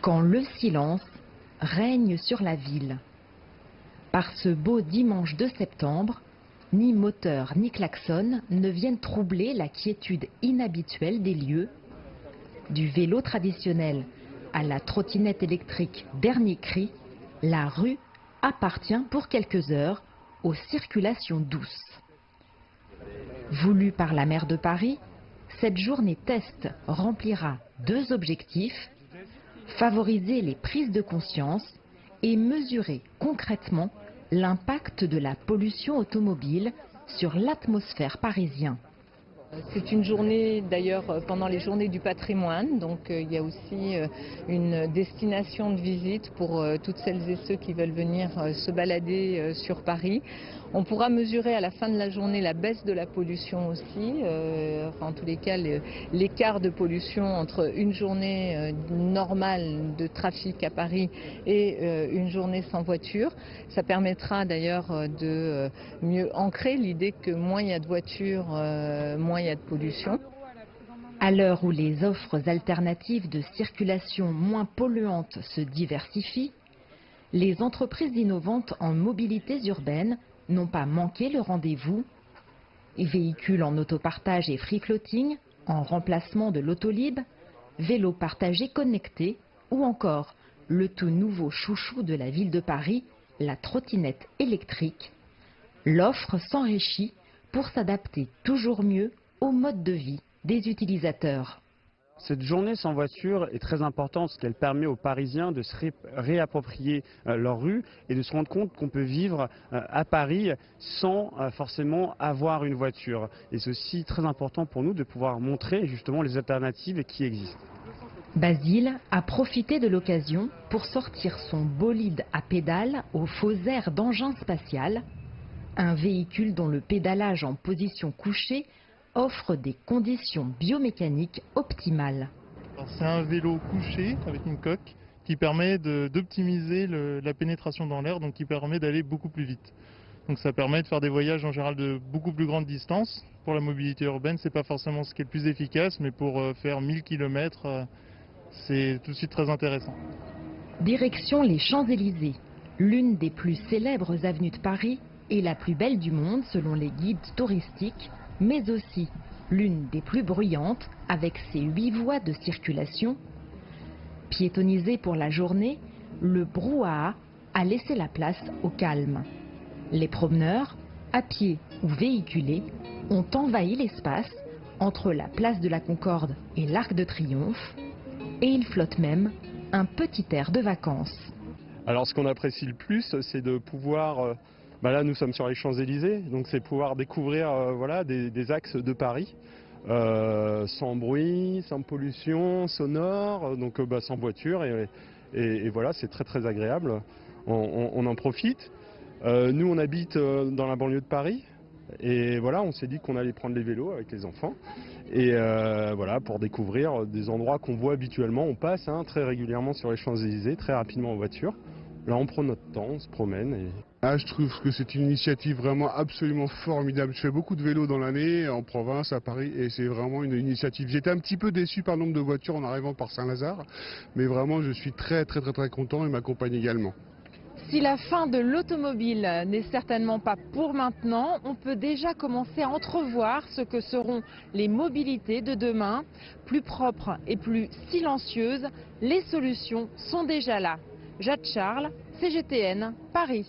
quand le silence règne sur la ville. Par ce beau dimanche de septembre, ni moteur ni klaxon ne viennent troubler la quiétude inhabituelle des lieux. Du vélo traditionnel à la trottinette électrique dernier cri, la rue appartient pour quelques heures aux circulations douces. Voulue par la maire de Paris, cette journée test remplira deux objectifs: favoriser les prises de conscience et mesurer concrètement l'impact de la pollution automobile sur l'atmosphère parisienne. C'est une journée d'ailleurs pendant les journées du patrimoine, donc il y a aussi une destination de visite pour toutes celles et ceux qui veulent venir se balader sur Paris. On pourra mesurer à la fin de la journée la baisse de la pollution aussi, enfin en tous les cas l'écart de pollution entre une journée normale de trafic à Paris et une journée sans voiture. Ça permettra d'ailleurs de mieux ancrer l'idée que moins il y a de voitures, moins il y a de pollution. À l'heure où les offres alternatives de circulation moins polluantes se diversifient, les entreprises innovantes en mobilités urbaines n'ont pas manqué le rendez-vous. Véhicules en autopartage et free-floating, en remplacement de l'autolib, vélos partagés connectés ou encore le tout nouveau chouchou de la ville de Paris, la trottinette électrique. L'offre s'enrichit pour s'adapter toujours mieux au mode de vie des utilisateurs. Cette journée sans voiture est très importante parce qu'elle permet aux Parisiens de se réapproprier leur rue et de se rendre compte qu'on peut vivre à Paris sans forcément avoir une voiture. Et c'est aussi très important pour nous de pouvoir montrer justement les alternatives qui existent. Basile a profité de l'occasion pour sortir son bolide à pédales aux faux airs d'engin spatial, un véhicule dont le pédalage en position couchée offre des conditions biomécaniques optimales. C'est un vélo couché avec une coque qui permet d'optimiser la pénétration dans l'air, donc qui permet d'aller beaucoup plus vite. Donc ça permet de faire des voyages en général de beaucoup plus grande distance. Pour la mobilité urbaine, c'est pas forcément ce qui est le plus efficace, mais pour faire 1000 km, c'est tout de suite très intéressant. Direction les Champs-Élysées, l'une des plus célèbres avenues de Paris et la plus belle du monde selon les guides touristiques, mais aussi l'une des plus bruyantes avec ses 8 voies de circulation. Piétonnisé pour la journée, le brouhaha a laissé la place au calme. Les promeneurs, à pied ou véhiculés, ont envahi l'espace entre la place de la Concorde et l'Arc de Triomphe, et il flotte même un petit air de vacances. Alors ce qu'on apprécie le plus, c'est de pouvoir... là nous sommes sur les Champs-Élysées, donc c'est pouvoir découvrir des axes de Paris sans bruit, sans pollution sonore, donc sans voiture et voilà, c'est très très agréable, on en profite. Nous on habite dans la banlieue de Paris et voilà, on s'est dit qu'on allait prendre les vélos avec les enfants et pour découvrir des endroits qu'on voit habituellement, on passe très régulièrement sur les Champs-Élysées, très rapidement en voiture. Là on prend notre temps, on se promène et... Je trouve que c'est une initiative vraiment absolument formidable. Je fais beaucoup de vélo dans l'année, en province, à Paris, et c'est vraiment une initiative. J'étais un petit peu déçu par le nombre de voitures en arrivant par Saint-Lazare, mais vraiment je suis très content et ma compagne également. Si la fin de l'automobile n'est certainement pas pour maintenant, on peut déjà commencer à entrevoir ce que seront les mobilités de demain, plus propres et plus silencieuses. Les solutions sont déjà là. Jade Charles, CGTN, Paris.